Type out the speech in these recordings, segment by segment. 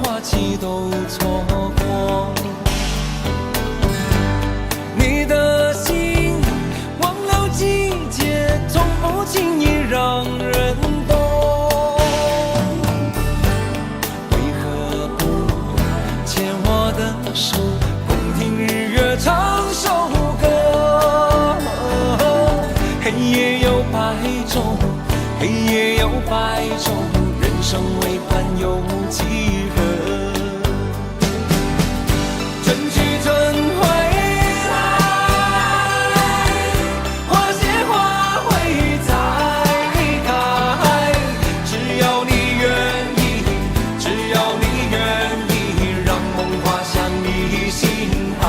花期都错过。你的心忘了季节，从不轻易让人懂。为何不牵我的手，共听日月唱首歌？黑夜有白昼，黑夜有白昼，人生为盼有几何？春去春回来，花谢花会再开。只要你愿意，只要你愿意，让梦滑向你心海。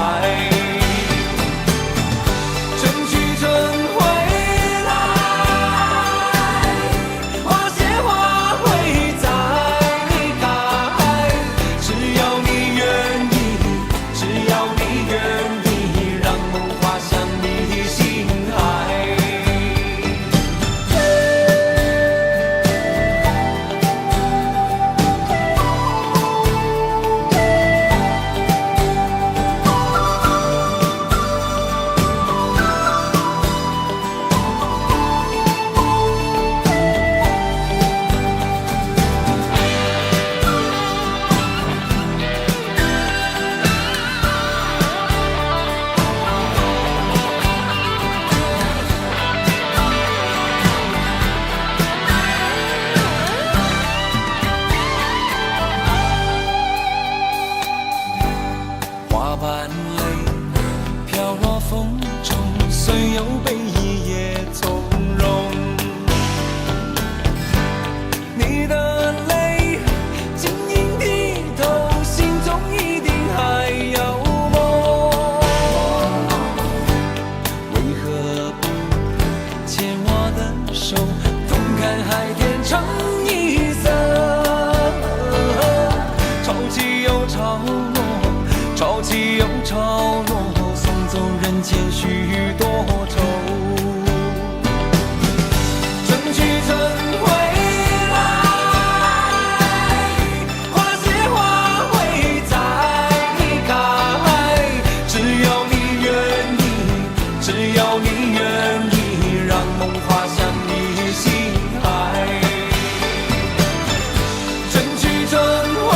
潮起又潮落，送走人间许多愁。春去春回来，花谢花会再开。只要你愿意，只要你愿意，让梦滑向你心海。春去春回。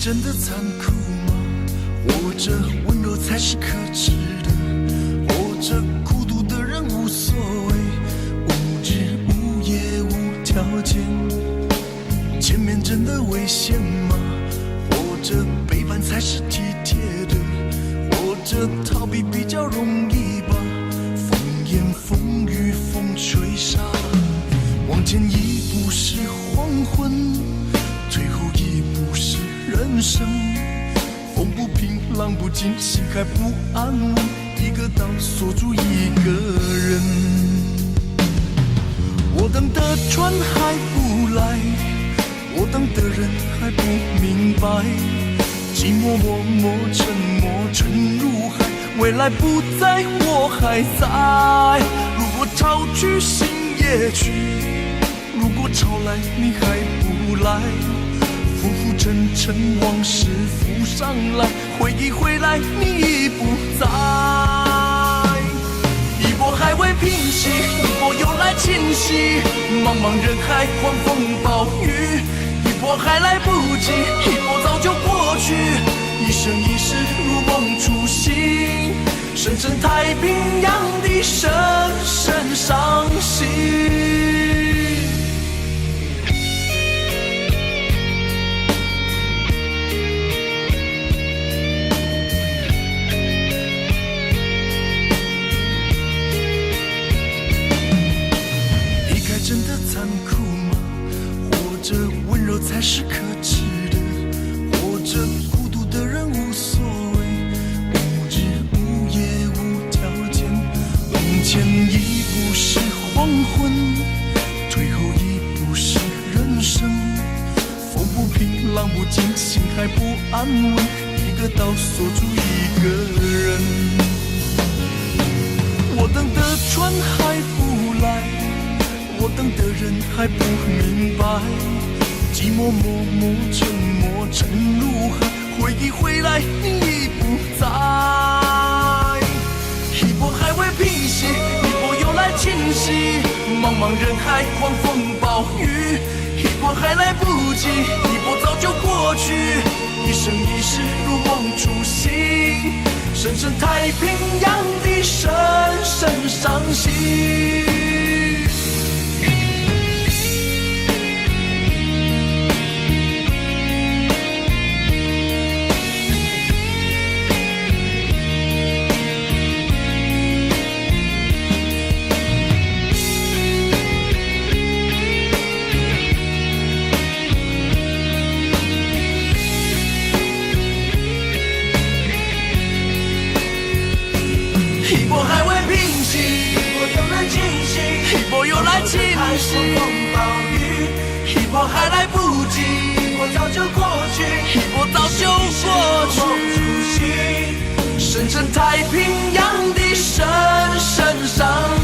真的残酷吗？活着温柔才是可耻的，活着孤独的人无所谓，无日无夜无条件。前面真的危险吗？活着背叛才是体贴的，活着逃避比较容易吧。风言风语风吹沙，往前一步是黄昏，退后一步是人生。风不平浪不静，心还不安稳，一个岛锁住一个人。我等的船还不来，我等的人还不明白，寂寞默默沉默沉入海，未来不在我还在。如果潮去心也去，如果潮来你还不来，浮浮沉沉往事浮上来，回忆回来你已不在。息。茫茫人海，狂风暴雨，一波还来不及，一波早就过去。一生一世如梦初醒，深深太平洋的深深伤心。真的残酷吗？活着温柔才是可耻的，活着孤独的人无所谓，无日无夜无条件，往前一步是黄昏，退后一步是人生。风不平，浪不静，心还不安稳，一个岛锁住一个人。我等的船还不来，我等的人还不明白，寂寞默默沉默沉入海，回忆回来你已不在。一波还未平息，一波又来侵袭，茫茫人海，狂风暴雨，一波还来不及，一波早就过去。一生一世如梦初醒，深深太平洋的深深伤心。一波还未平息，一波又来侵袭，一波又来侵袭，狂风暴雨，一波还来不及，一波早就过去，一波早就过去。深深太平洋的深深伤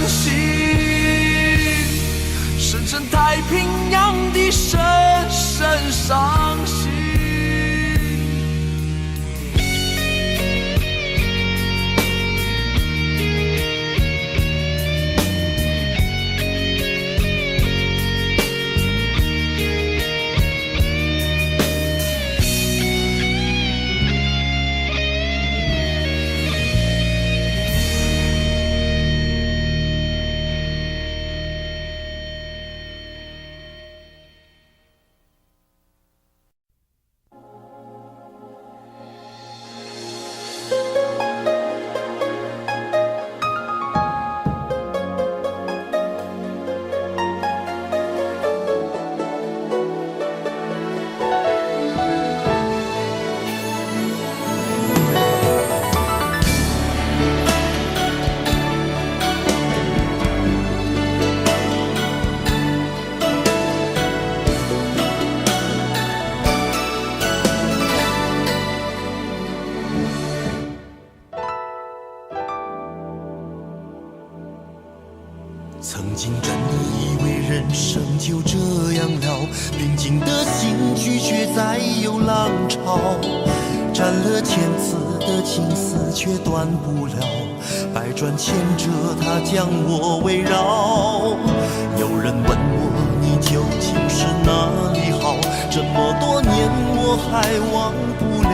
心，深深太平洋的深深伤心。曾经真的以为人生就这样了，平静的心拒绝再有浪潮，斩了千次的情丝却断不了，百转千折它将我围绕。有人问我你究竟是哪里好，这么多年我还忘不了。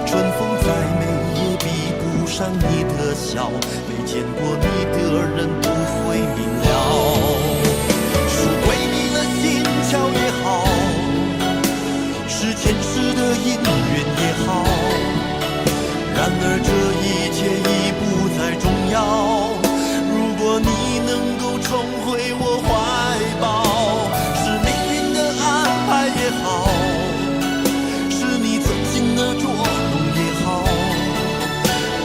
春风再美也比不上你的笑，没见过你的人不会明了。是鬼迷了心窍也好，是前世的因缘也好，然而这一切已不再重要。如果你能够重回我怀抱，是命运的安排也好，是你存心的捉弄也好，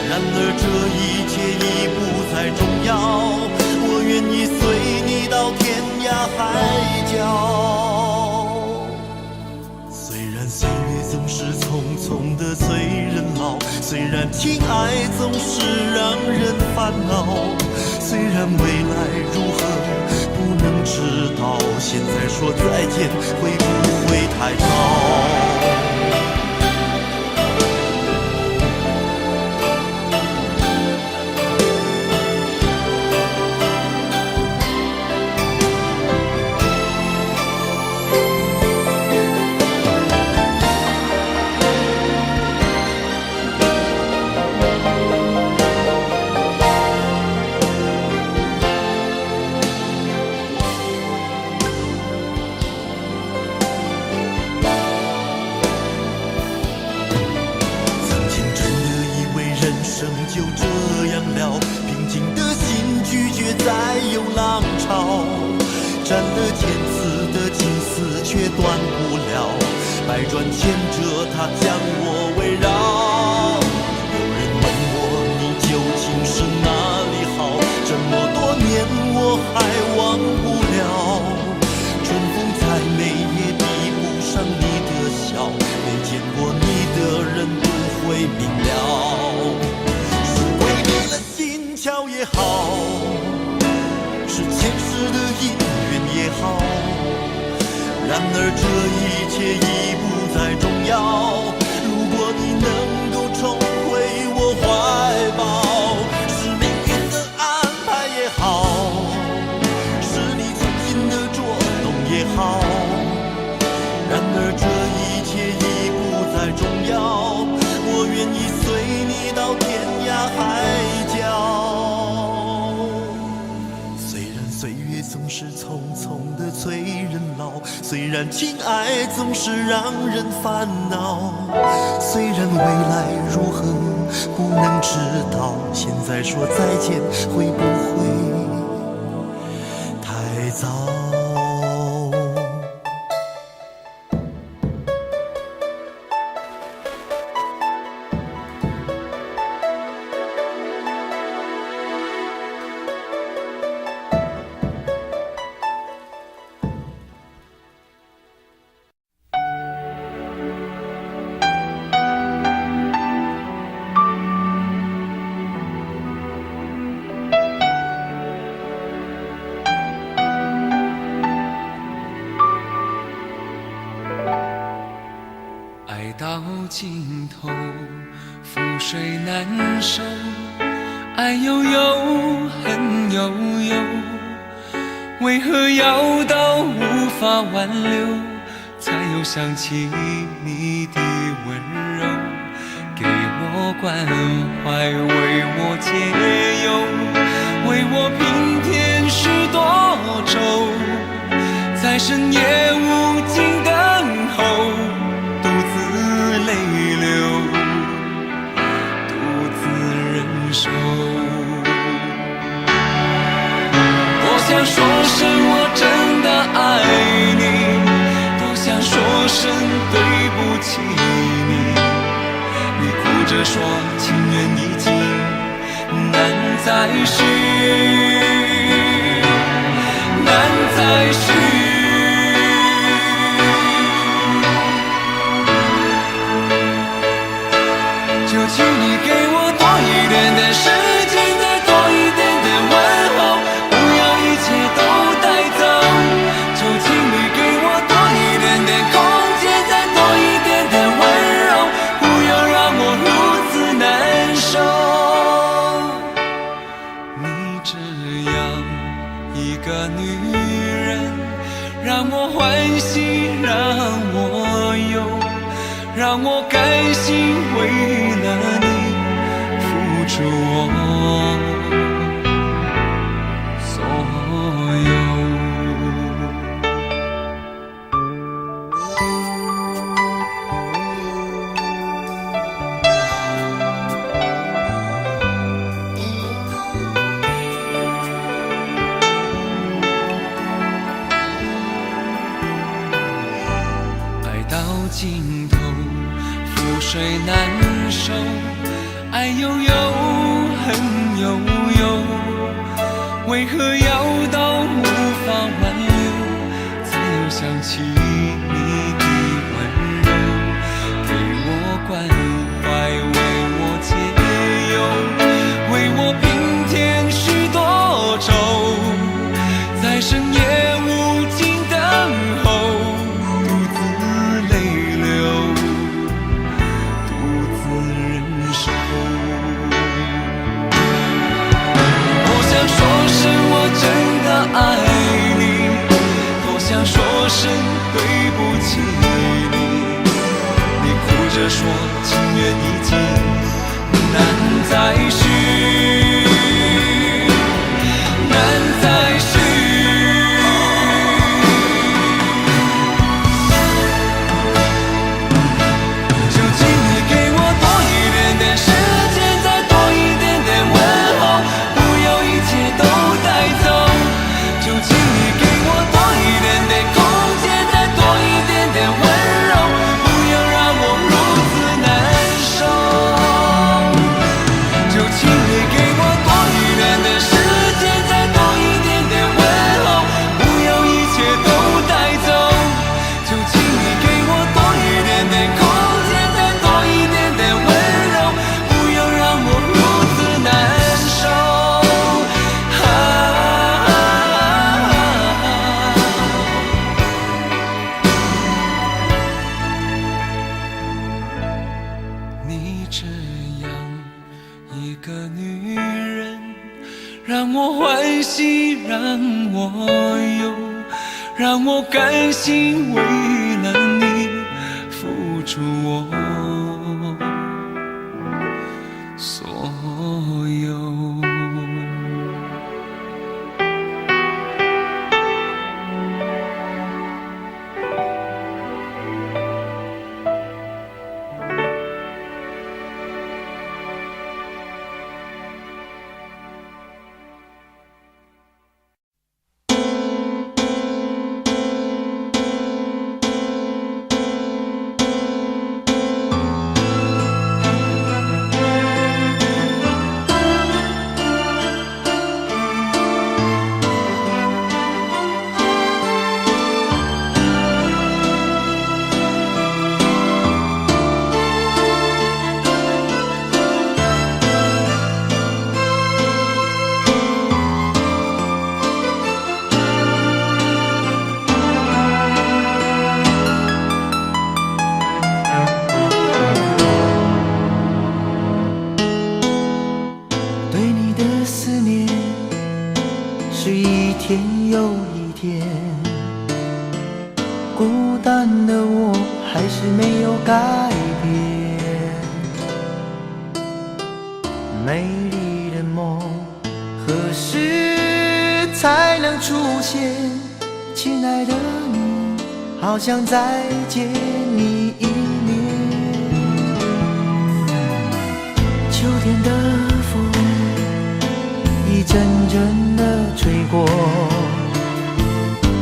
然而这一切已不再重要。我愿意随你到天涯海角。虽然岁月总是匆匆的催人老，虽然情爱总是让人烦恼，虽然未来如何不能知道，现在说再见会不会太早？有浪潮，斩了千次的情丝却断不了，百转千折它将我围绕。有人问我你究竟是哪里好，这么多年我还忘不了。春风再美也比不上你的笑，没见过你的人不会明了。是鬼迷了心窍也好，是前世的因缘也好，然而这一切已不再重要。如果你能够重回我怀抱，是命运的安排也好，是你存心的捉弄也好，然而这一切已不再重要。我愿意随你到天涯海角。虽然岁月总是匆匆的催人老，虽然情爱总是让人烦恼，虽然未来如何不能知道，现在说再见会不会太早？爱到尽头，覆水难收，爱悠悠，恨悠悠，为何要到无法挽留，才又想起你的温柔，给我关怀，为我解忧，为我平添许多愁，在深夜无尽等候，独自泪流，独自忍受。多想说声我真的爱你，多想说声对不起你，你哭着说情缘已尽，难再续，难再续。就请你给我多一点点时间，再多一点点问候，不要一切都带走。就请你给我多一点点空间，再多一点点温柔，不要让我如此难受。你这样一个女人，让我欢喜，让我忧，让我甘心为了你付出我所有。爱到尽头，覆水难收，爱悠悠，恨悠悠，为何要到无法挽留，才又想起你的温柔，给我关怀，为我解忧，为我平添许多愁，在深夜无尽等候，独自泪流，独自忍受。多想说声我真的爱你，多想说声对不起你，你哭着说情缘已尽，难再续，难再续。就请你给我多一点点时间，再多一点点问候，不要一切都带走。让我欢喜，让我忧，让我甘心为了你付出我所有。孤单的我还是没有改变，美丽的梦何时才能出现？亲爱的你，好想再见你一面。秋天的风一阵阵的吹过，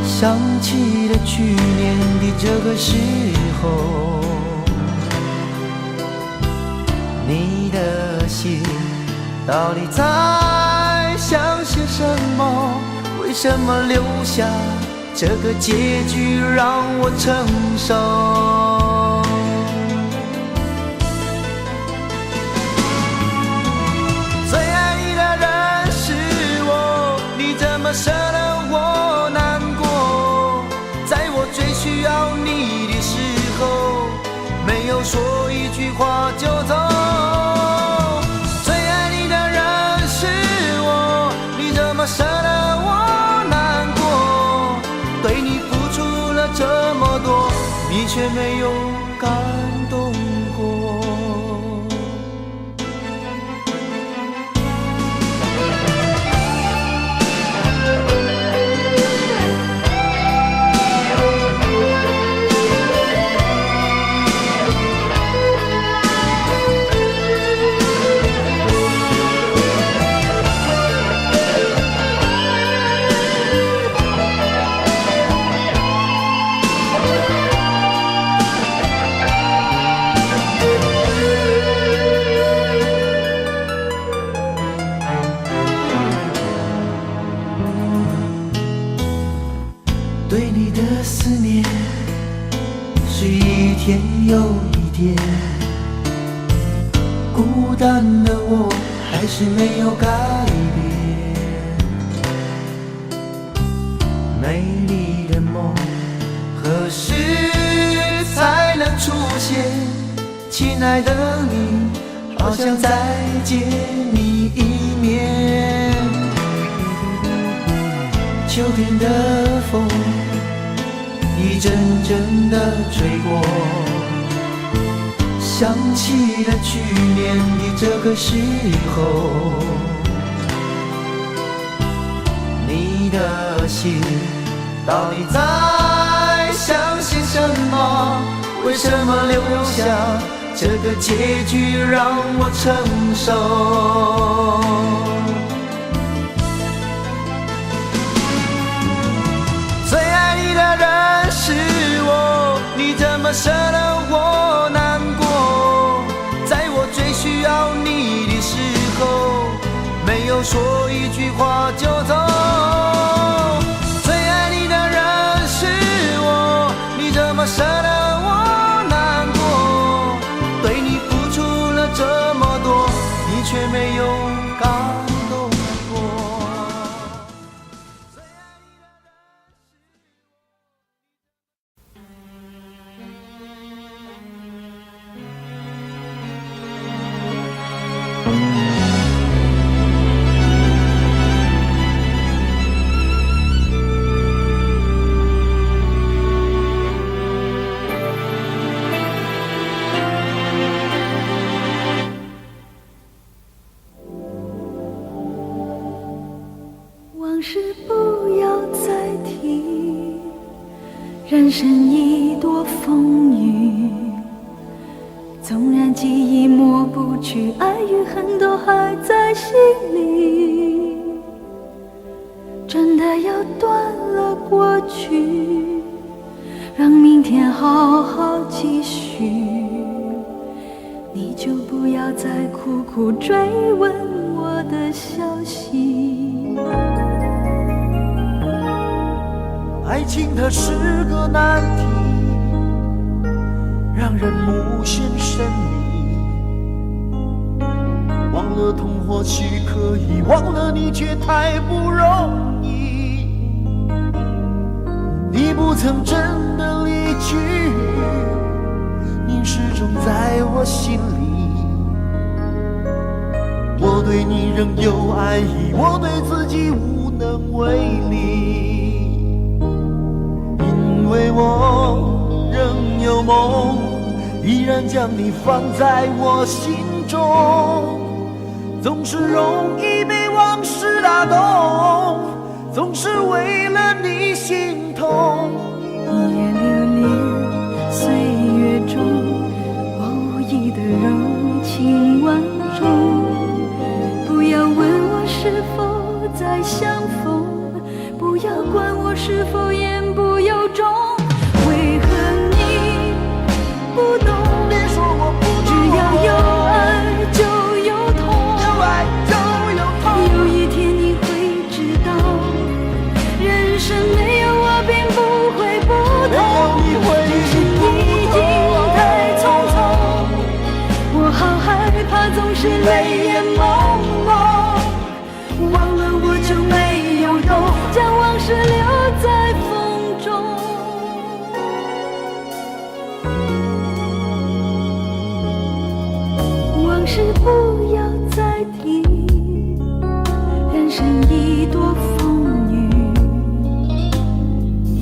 想起了去年的这个时候，你的信到底在想些什么？为什么留下这个结局让我承受？最爱你的人是我，你怎么舍得我难过？在我最需要你的时候，没有说一句话就走。最爱你的人是我，你怎么舍得我难过？对你付出了这么多，你却没有感动过。对你的思念是一天又一天，孤单的我还是没有改变。美丽的梦何时才能出现？亲爱的你，好想再见你一面。秋天的风一阵阵的吹过，想起了去年的这个时候，你的心到底在想些什么？为什么留下这个结局让我承受？最爱你的人是我，你怎么舍得我难过？在我最需要你的时候，没有说一句话就走。最爱你的人是我，你怎么舍得我难过？对你付出了这么多，你却没有感动过。往事不要再提，人生已多风雨，纵然记忆抹不去，爱与恨都还在心里。真的要断了过去，让明天好好继续，你就不要再苦苦追问我的消息。爱情它是个难题，让人无限神秘。忘了痛或许可以，忘了你却太不容易。你不曾真的离去，你始终在我心里。我对你仍有爱意，我对自己无能为力，因为我仍有梦，依然将你放在我心中。总是容易被往事打动，总是为了你心痛。一夜流连岁月中，我无意的柔情万种。不要问我是否再相逢，不要管我是否言不由衷。为何你不懂？别说我不懂，只要有爱就有痛，有爱就有痛。有一天你会知道，人生没有我并不会不同。人生已经太匆匆，我好害怕总是泪眼朦胧。忘了我就没有用，将往事留在风中。往事不要再提，人生已多风雨。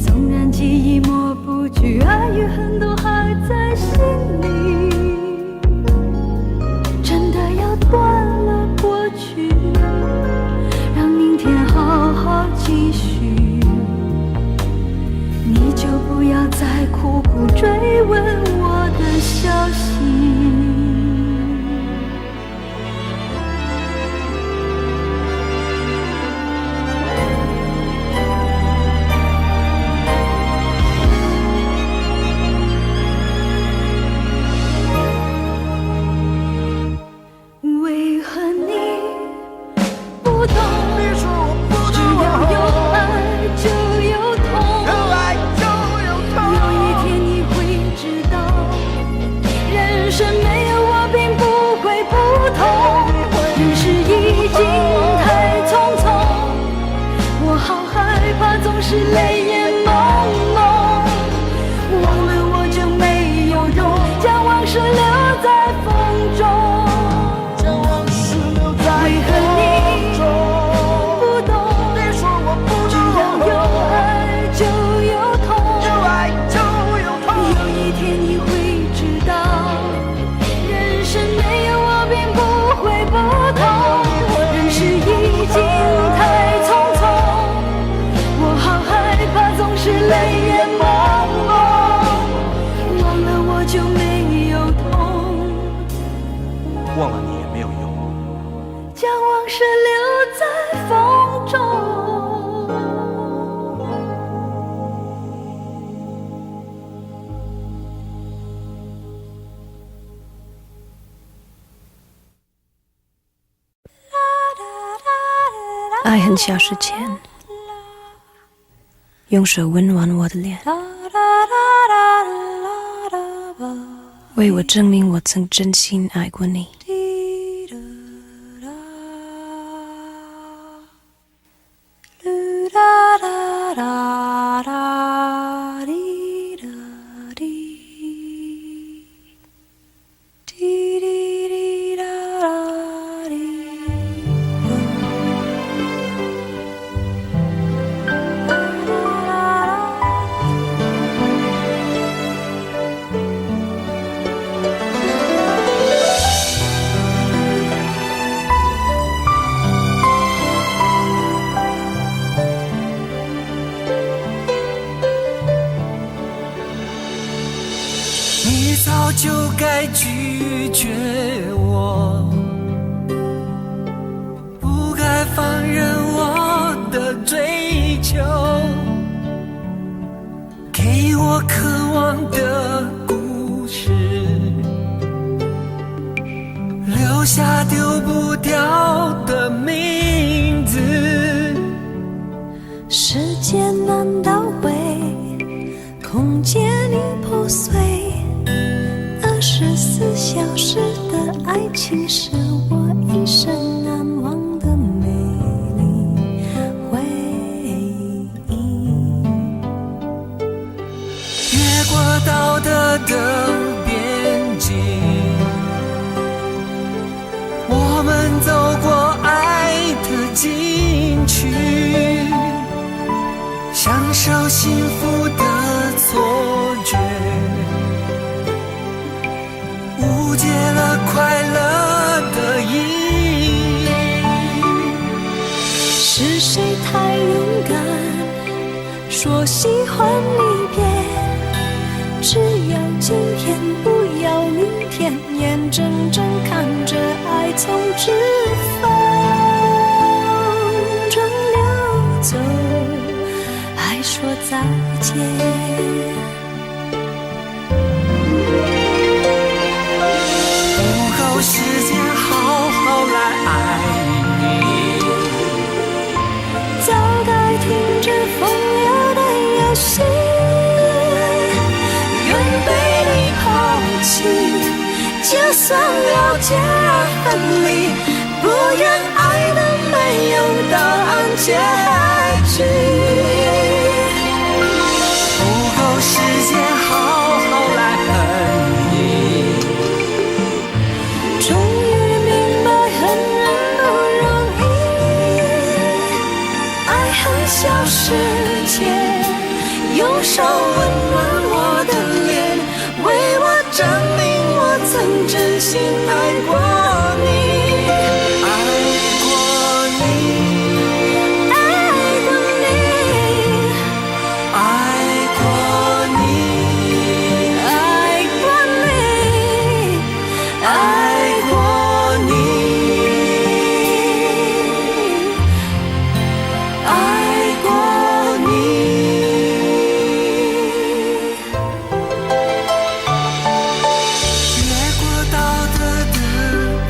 纵然记忆抹不去，爱与恨都还在心里。真的要断了过去，让明天好好继续，你就不要再苦苦追问我的消息。为何你不懂？别说我不只懂，要有爱就有痛。有爱就有痛。有一天你会知道，人生没有我并不会不同。人世已经太匆匆，我好害怕总是泪眼朦胧。忘了我就没有用，将往事留在风中。将往事留在为何你风中。不懂？别说我不只懂，要有爱就有痛。有爱就有痛。有一天你会知道，人生没有我并不会不同。人世已经太匆匆，我好害怕总是泪眼朦胧。忘了我就没有痛，忘了你也没有用。将往事留在风中。爱很小时前，用手温暖我的脸，为我证明我曾真心爱过你。就该拒绝我，不该放任我的追求，给我渴望的故事，留下丢不掉的名字。时间难倒回，空间已破碎，24小时的爱情是我一生难忘的美丽回忆。越过道德的边境，我们走过爱的禁区，享受幸福的错觉，误解了快乐的意义。是谁太勇敢，说喜欢离别？只要今天，不要明天，眼睁睁看着爱从指缝中流走，还说再见。不够时间好好来爱你，早该停止风流的游戏，愿被你抛弃，就算了解而分离，不愿爱的没有答案结局。不够时间好好来恨你，终于明白恨人不容易，爱恨消失前，用手温暖我的脸，为我证明我曾真心爱过你。爱过你，爱过你，爱过你，爱过你，爱过你，爱过你。越过道德的边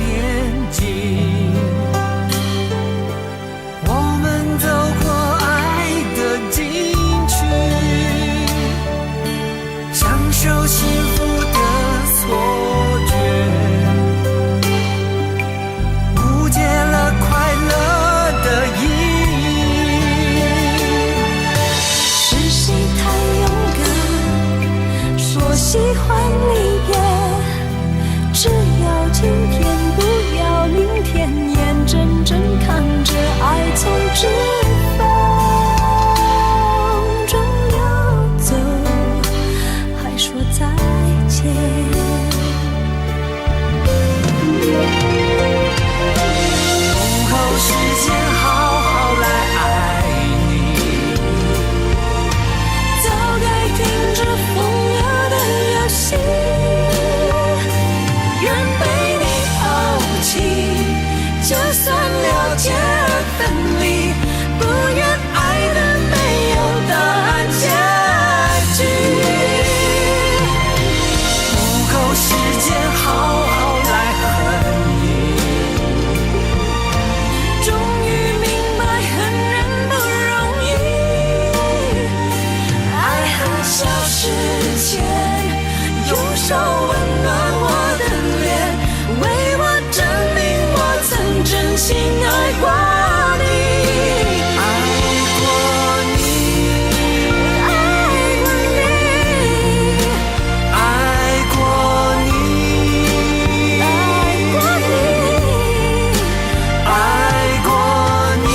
境，我们走过爱的禁区，享受幸福的错觉，误解了快乐的意义。是谁太勇敢，说喜欢离别？只要今天，不要明天，眼睁睁看着爱从指缝中流走，还说再见。不够时间好好来爱你，早该停止风流的游戏，愿被你抛弃，就算了解而分离，不愿爱的没有答案结局。不够时间好好来恨你，终于明白恨人不容易，爱恨消失前，用手温暖我的脸，为我证明我曾真心爱过你。爱过你，爱过你，爱过你，爱过你，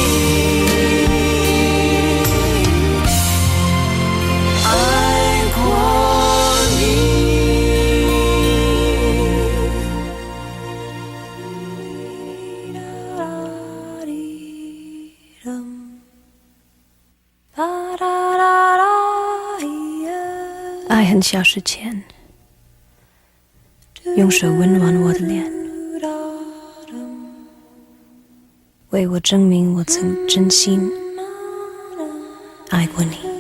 爱过你，爱过爱恨消失前，用手温暖我的脸，为我证明我曾真心爱过你。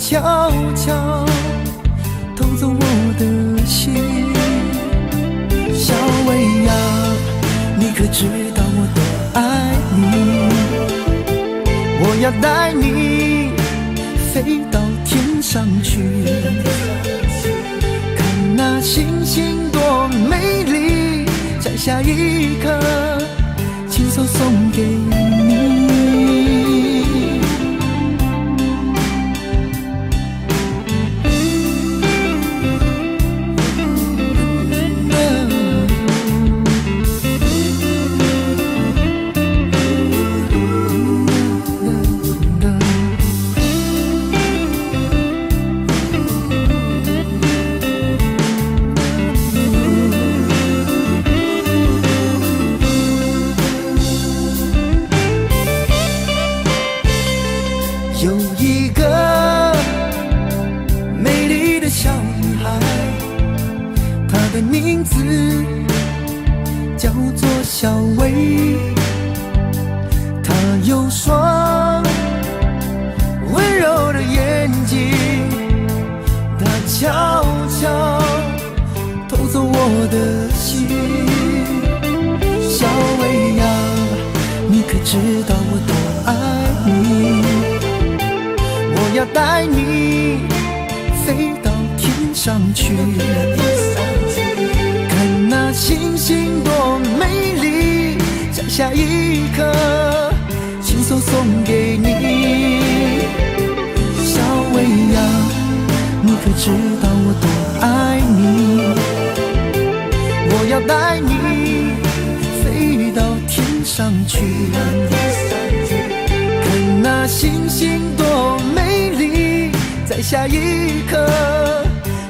悄悄偷走我的心。小薇呀，你可知道我多爱你？我要带你飞到天上去，看那星星多美丽，摘下一颗亲手送给你。有一个美丽的小女孩，她的名字叫做小薇。她有双温柔的眼睛，她悄悄偷走我的心。小薇呀，你可知道我多爱你？我要带你飞到天上去，看那星星多美丽，摘下一颗亲手送给你。小薇呀，你可知道我多爱你？我要带你飞到天上去，看那星星多美丽，摘下一颗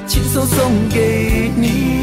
亲手送给你。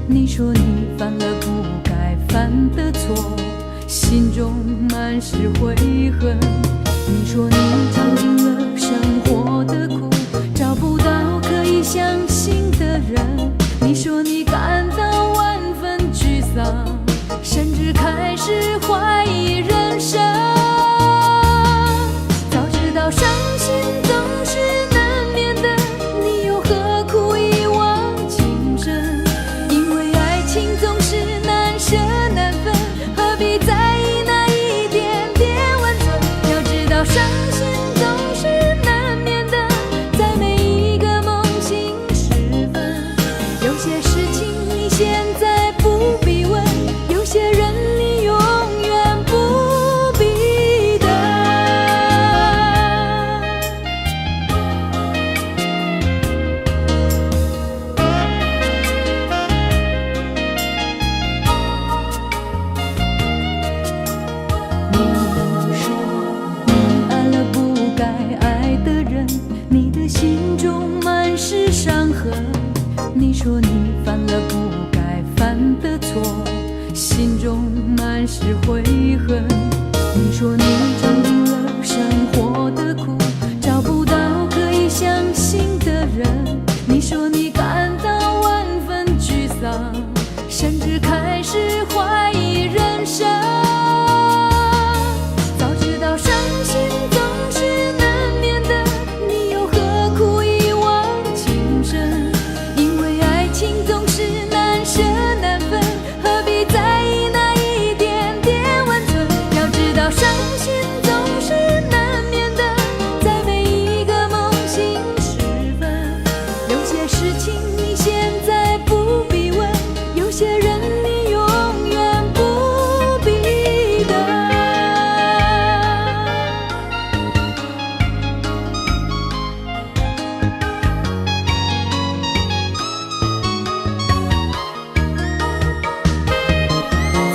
你说你犯了不该犯的错，心中满是悔恨。你说你尝尽了生活的苦，找不到可以相信的人。你说你感到万分沮丧，甚至开始怀疑人生。早知道伤心总是难免的，你又何苦一往情深？总是难舍难分，何必在意那一点点温存？要知道伤说你犯了不该犯的错，心中满是悔恨。你说你尝尽了生活的苦，找不到可以相信的人。你说你感到万分沮丧，甚至开始怀疑人生。早知道伤心总是难免的，你又何苦一往情深？因为爱情总是难舍难分，何必在意那一点点温存？要知道伤心总是难免的，在每一个梦醒时分。有些事情你现在不必问，有些人你永远不必等。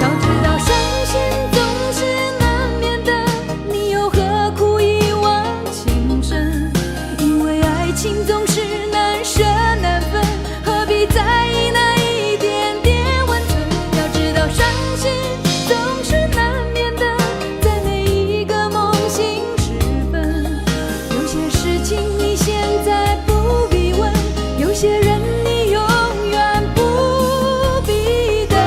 早知道伤心总是难免的，你又何苦一往情深？因为爱情总是难舍难分，何必在意那一点点温存？要知道伤心总是难免的，在每一个梦醒时分。有些事情你现在不必问，有些人你永远不必等。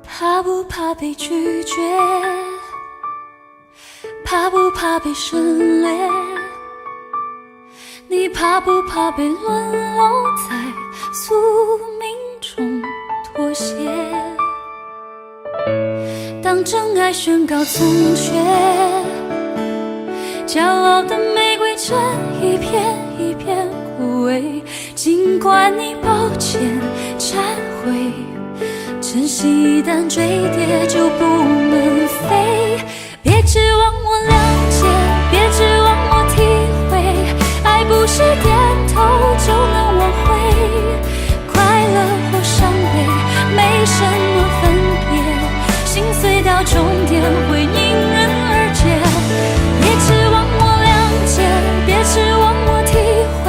怕不怕被拒绝？怕不怕被省略？你怕不怕被沦落在宿命中妥协？当真爱宣告从缺，骄傲的玫瑰正一片一片枯萎。尽管你抱歉忏悔，珍惜一旦坠跌就不能飞。别指望我谅解，别指望我体会，爱不是点头就能挽回。快乐或伤悲没什么分别，心碎到终点会迎刃而解。别指望我谅解，别指望我体会，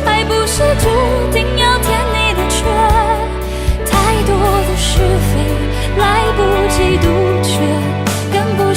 爱不是注定要填你的缺。太多的是非来不及杜绝，跟不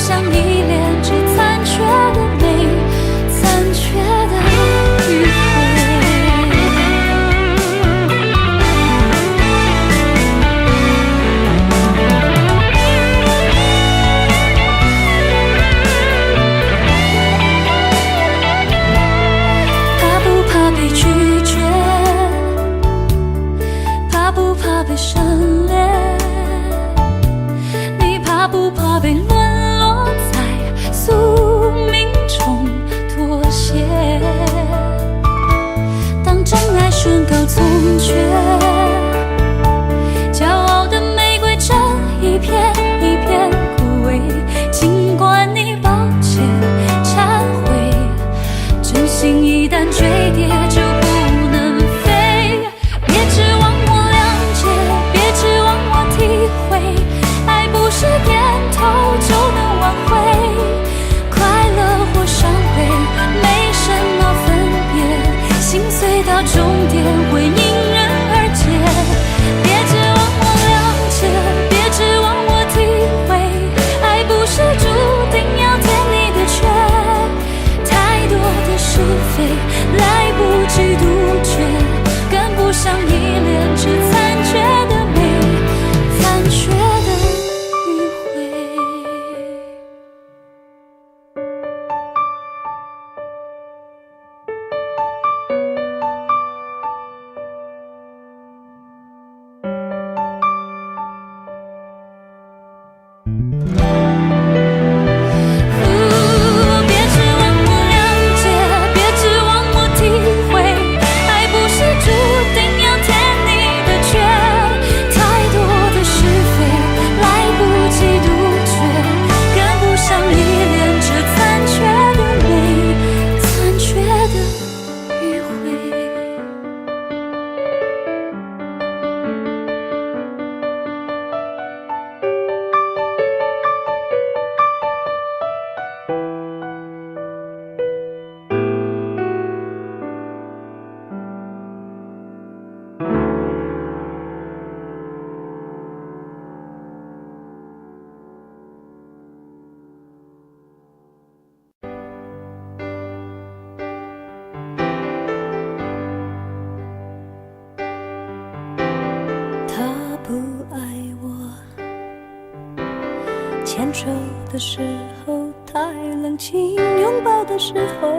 时候，太冷清，拥抱的时候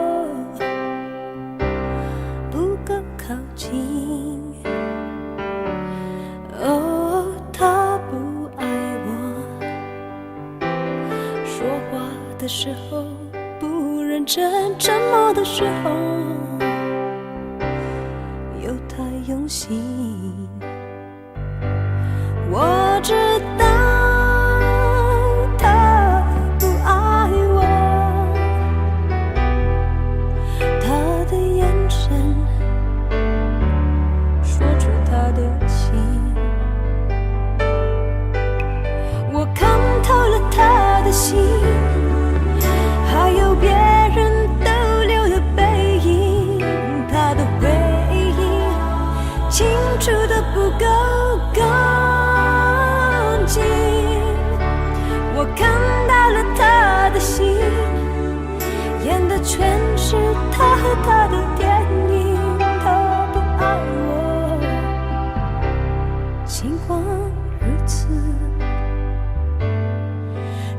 不够靠近。哦，他不爱我，说话的时候不认真，沉默的时候又太用心。我知道他不爱我，他的眼神说出他的心。我看透了他的心，还有别人逗留的背影，他的回忆清楚的不够干净。我看到了他的心，演的全是他和他的电影。他不爱我，尽管如此，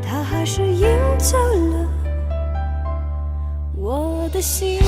他还是赢走了我的心。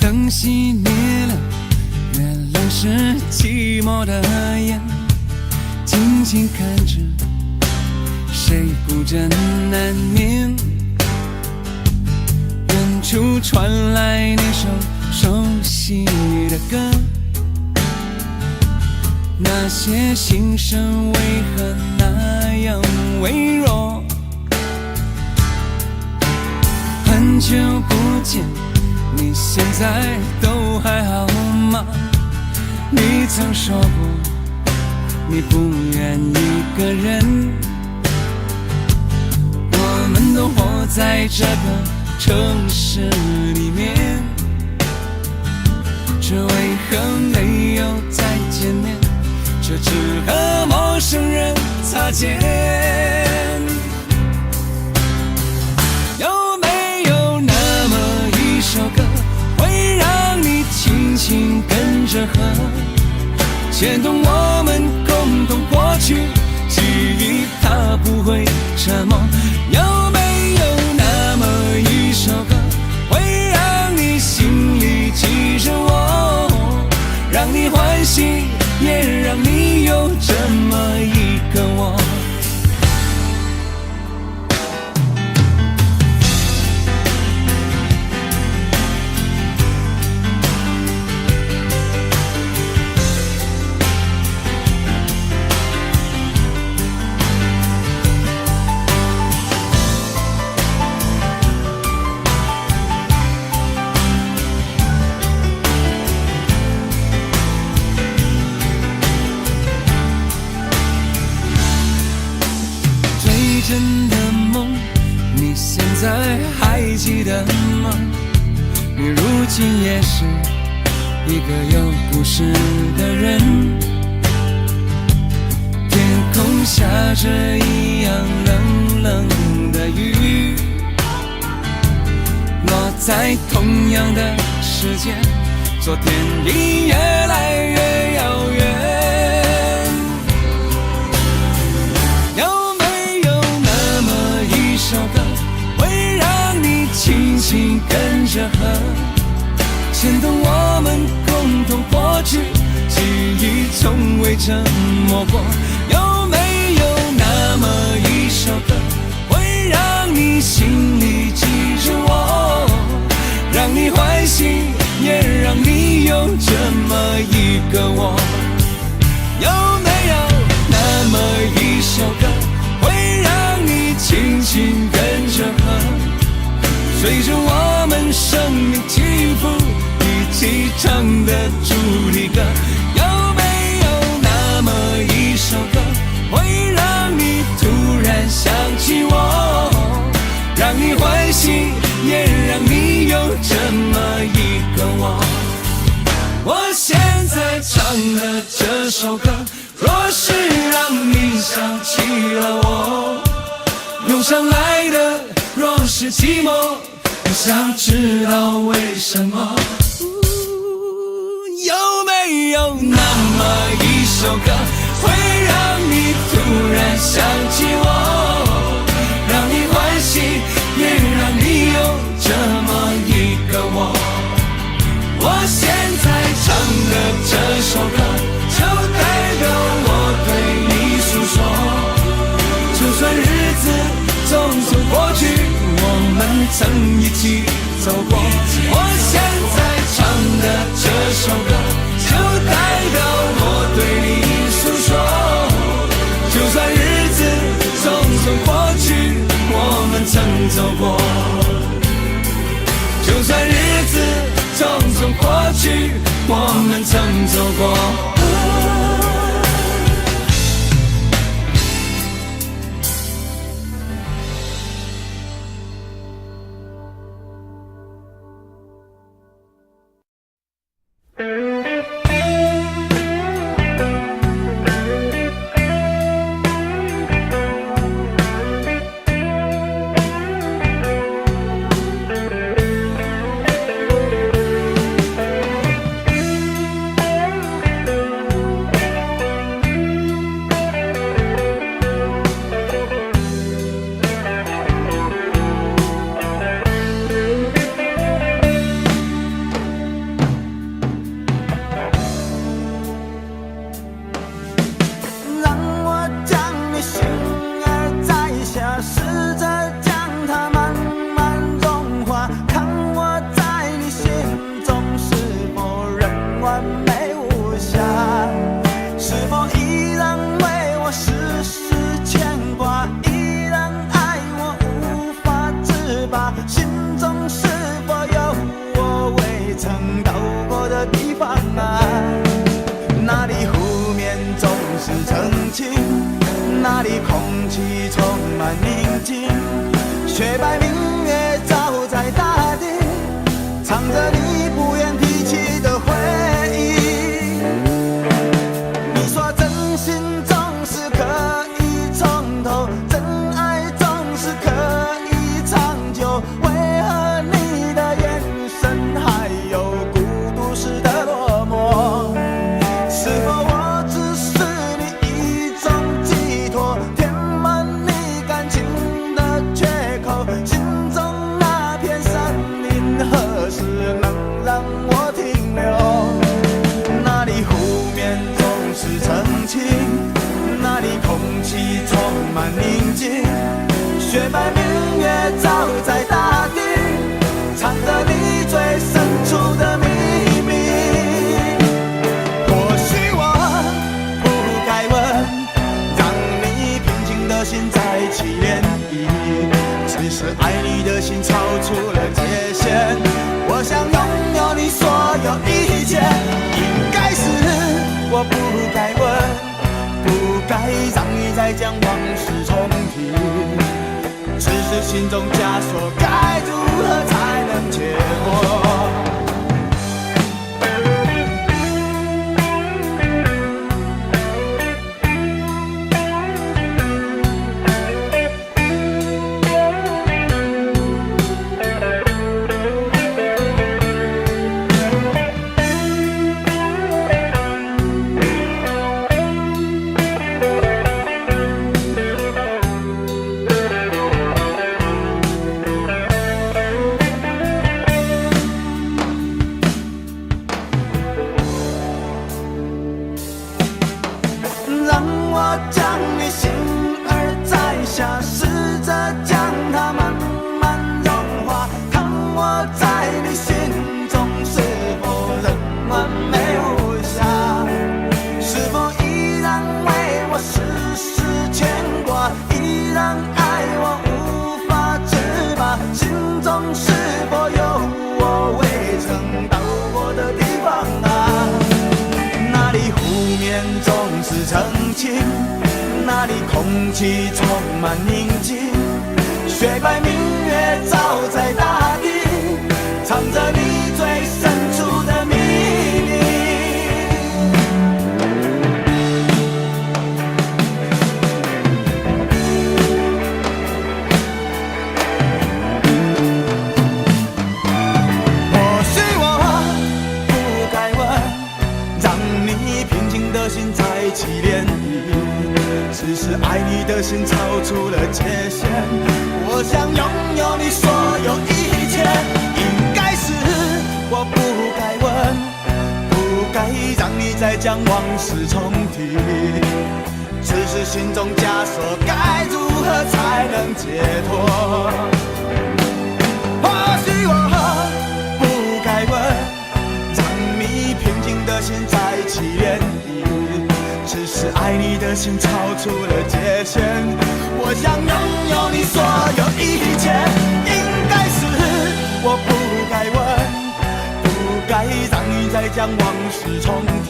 灯熄灭了，原来是寂寞的眼，静静看着谁孤枕难眠。远处传来那首熟悉的歌，那些心声为何那样微弱？很久不见，你现在都还好吗？你曾说过你不愿一个人，我们都活在这个城市里面，这为何没有再见面？这只和陌生人擦肩。有没有那么一首歌，会让你轻轻跟着和，牵动我们共同过去去，记忆它不会沉默。有没有那么一首歌，会让你心里记着我，让你欢喜，也让你有这么一个我。真的梦，你现在还记得吗？你如今也是一个有故事的人。天空下着一样冷冷的雨，落在同样的时间，昨天已越来越遥远。首歌会让你轻轻跟着和，牵动我们共同过去，记忆从未沉默过。有没有那么一首歌，会让你心里记着我，让你欢喜，也让你有这么一个我？有没有那么一首歌，会让你轻轻跟着和，随着我们生命起伏一起唱的主题歌？有没有那么一首歌，会让你突然想起我，让你欢喜，也让你有这么一个我？我现在唱的这首歌，若是让你想起了我，涌上来的若是寂寞，我想知道为什么。有没有那么一首歌，会让你突然想起我，让你欢喜，也让你有这么一个我？我现在唱的这首歌，就代表我对你诉说。就算日子匆匆过去，我们曾一起走过。我现在唱的这首歌，就代表我对你诉说。就算日子匆匆过去，我们曾走过。就算日子匆匆过去，我们曾走过。那里空气充满宁静，雪白明月照在大地，唱着你不愿提起的回忆。你说真心总是可以从头，真爱总是可以长久，为何你的眼神还有孤独时的落寞？是否我只是你一种满宁静，雪白明月照在大地，藏着你最深处的秘密。或许我不该问，让你平静的心再起涟漪，只是爱你的心超出了界限。我想拥有你所有一切，应该是我不该问，不该让你再将往事重提，只是心中枷锁该如何才能解脱。那里空气充满宁静，雪白明月照在大地，藏着你最深处的秘密。或许我不该问，让你平静的心再起涟漪，只是爱你的心超出了界限。我想拥有你所有一切，应该是我不该问，不该让你再将往事重提，只是心中枷锁该如何才能解脱。或许我不该问，让你平静的心再起涟漪，只是爱你的心超出了界限。我想拥有你所有一切，应该是我不该问，不该让你再将往事重提，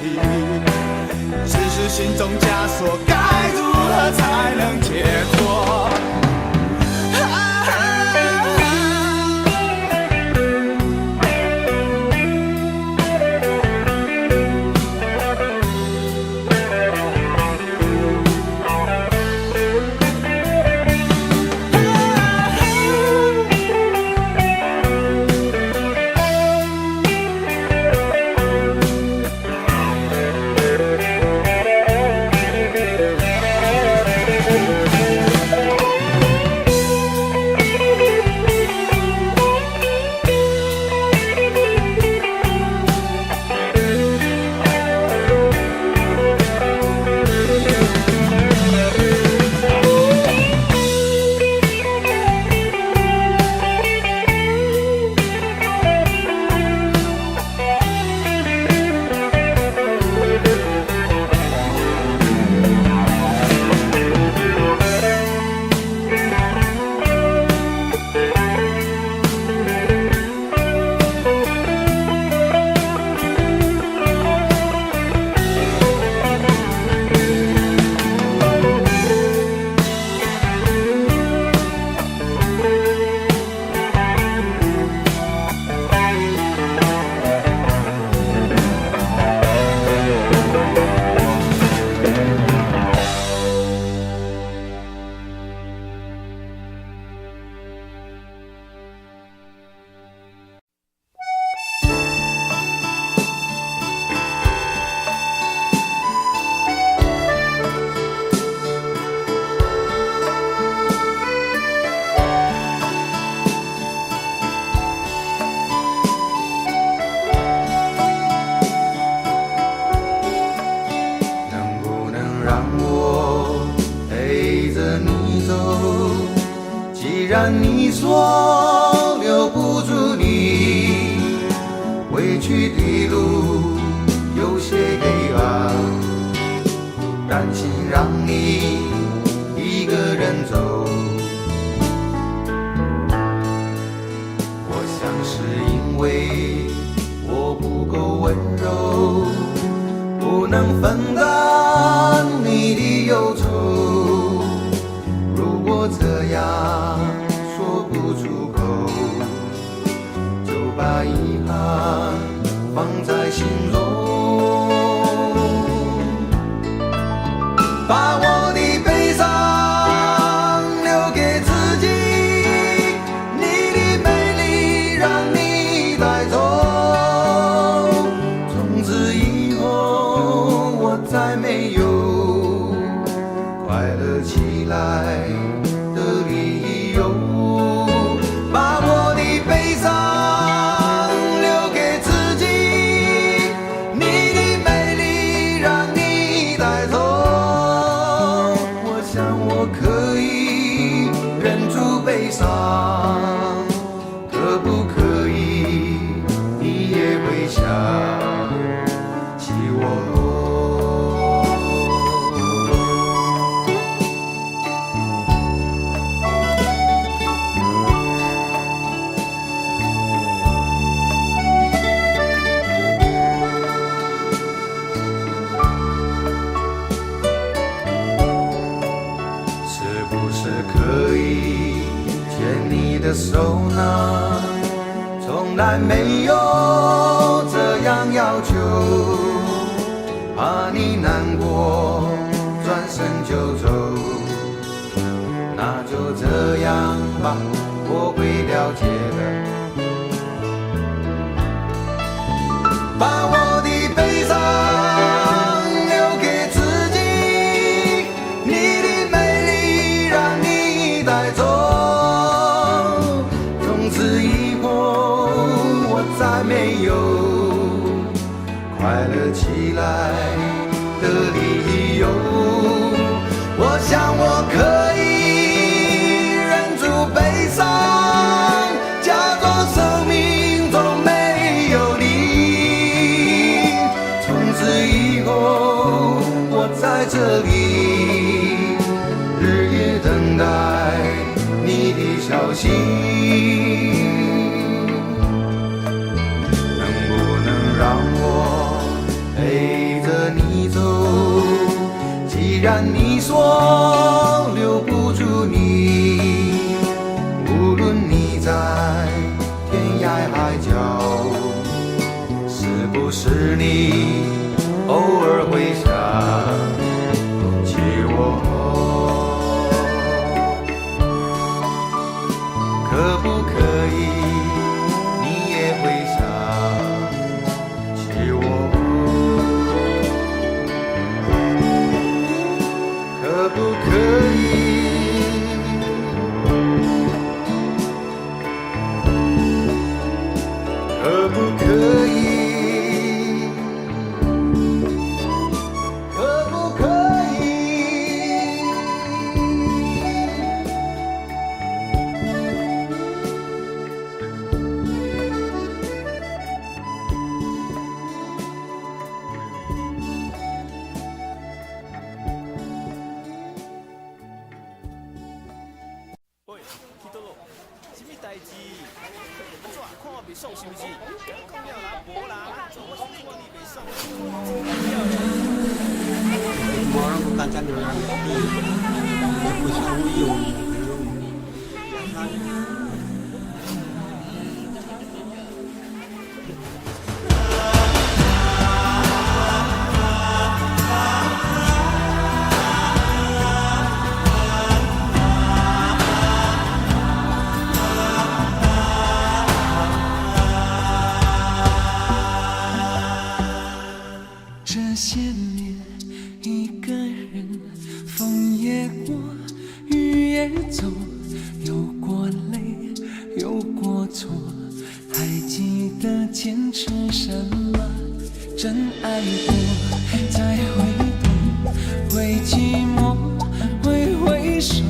只是心中枷锁该如何才能解脱。能不能让我陪着你走。既然你说留不住你，回去的路有些黑暗，担心让你一个人走。我想是因为我不够温柔，不能分担你的忧愁。如果这样说不出口，就把遗憾放在心中，把我的悲伤留给自己，你的美丽让你带走。从此以后我再没有快乐起来的理由，把我的悲伤留给自己，你的美丽让你带走。我想我可以忍住悲伤，可不可以你也会想起我？是不是可以牵你的手呢？从来没有这样要求，怕你难过转身就走。那就这样吧，我会了解的。把我的悲伤留给自己，你的美丽让你带走。从此以后我再没有快乐起来的理由。我想我可以忍住悲伤，假装生命中没有你。从此以后我在这里日夜等待你的消息，能不能让我陪着你走？既然你说留不住你，无论你在天涯海角，是不是你偶尔会想起我？可不可以你也会想起我？可不可以？可不可以？可不可以？喂，去倒落？什么代志？安怎看我袂爽是不是？讲了啦，无啦，我是看你袂爽。我不敢讲了，你不想我有。这些年一个人，风也过，雨也走，有过泪，有过错，还记得坚持什么？真爱过，再回头，会寂寞，会回首，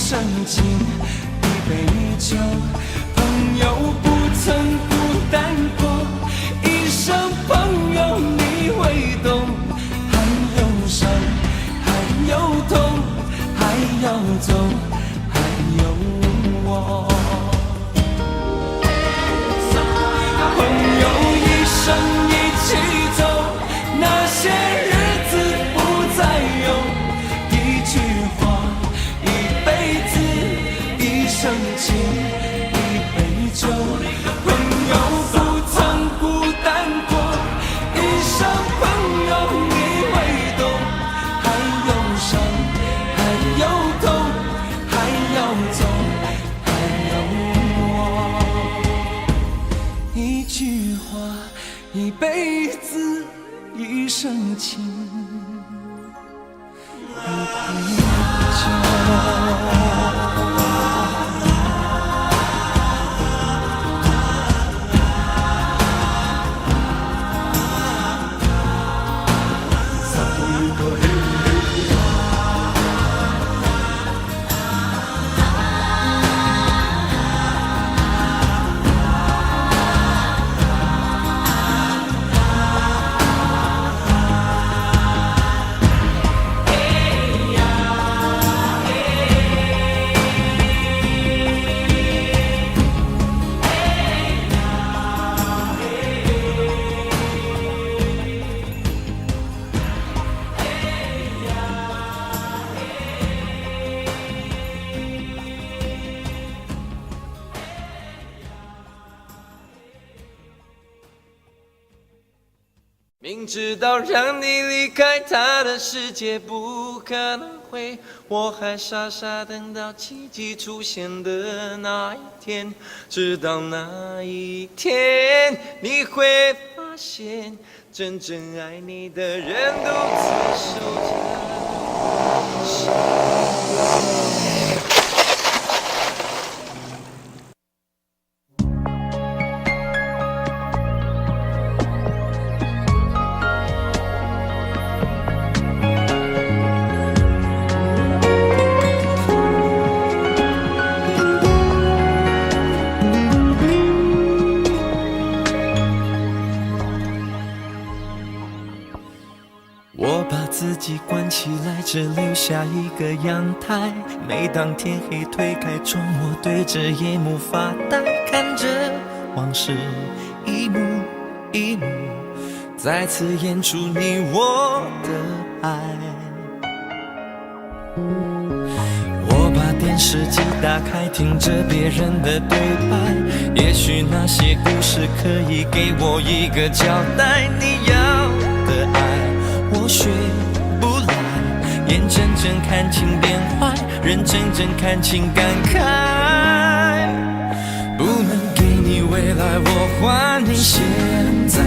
生情，一杯酒，朋友不曾孤单过，一生朋友你会懂，还有伤，还有痛，还要走，还有我。朋友一生一起走，那些日子不再有，一句话，一辈子，一生情，一杯酒。朋友不曾孤单过，一生朋友你会懂，还有伤，还有痛，还要走，还有我。一句话，一辈子，一生情，一杯酒。明知道让你离开他的世界不可能会，我还傻傻等到奇迹出现的那一天，直到那一天，你会发现，真正爱你的人独自守着。我把自己关起来，只留下一个阳台。每当天黑推开窗，我对着夜幕发呆，看着往事一幕一幕，再次演出你我的爱。我把电视机打开，听着别人的对白，也许那些故事可以给我一个交代。你要的爱我学不来，眼睁睁看情变坏，人睁睁看情感慨。不能给你未来，我还你现在，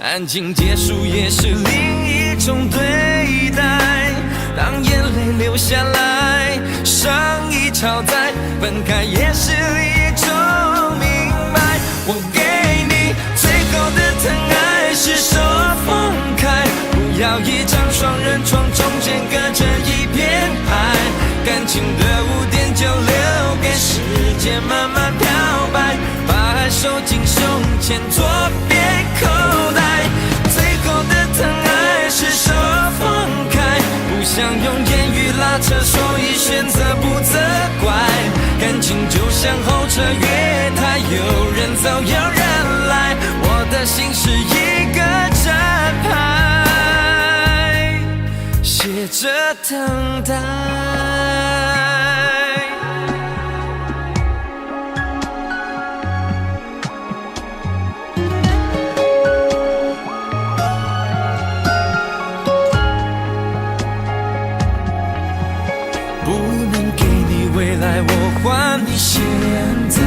安静结束也是另一种对待。当眼泪流下来，伤已超载，分开也是一种明白。我给你最后的疼爱是手放开，不要一张双人床，中间隔着一片海，感情的污点就留给时间慢慢漂白，把爱收进胸前左边口袋。最后的疼爱是手放开，不想用言语拉扯，所以选择不责怪。感情就像候车月台，有人走有人来，我的心是一个站牌，写着等待。我还你现在，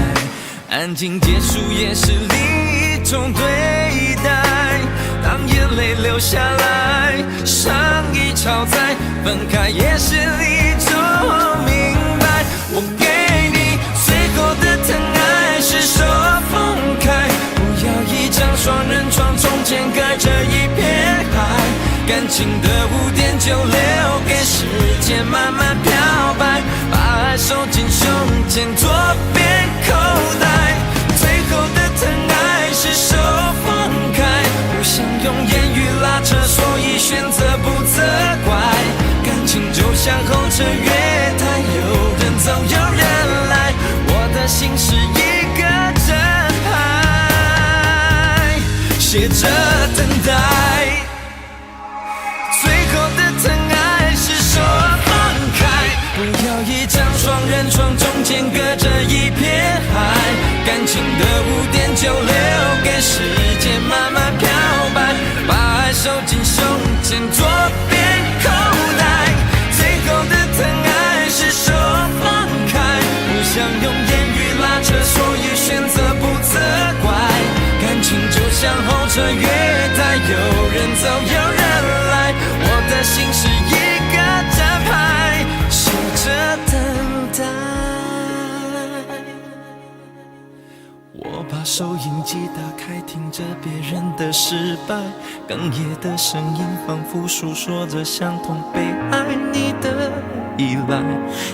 安静结束也是另一种对待。当眼泪流下来，伤已超载，分开也是一种明白。我给你最后的疼爱是手放开，不要一张双人床，中间隔着一片海，感情的污点就留给时间慢慢漂白，把爱收像候车月台，有人走有人来，我的心是一个正牌，写着等待。最后的疼爱是手放开，不要一张双人床，中间隔着一片海，感情的污点就留给时间慢慢漂白，把爱收进胸前左边口袋。最后的疼爱是手放开，不想用言语拉扯，所以选择不责怪。感情就像候车月台，有人走有人来，我的心是一个站牌，写着等待。我把收音机打开，听着别人的失败，哽咽的声音仿佛诉说着相同被爱你的依赖，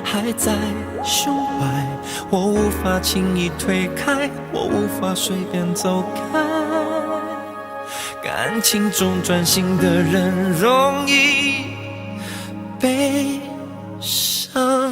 还在胸怀，我无法轻易推开，我无法随便走开。感情中专心的人容易悲伤。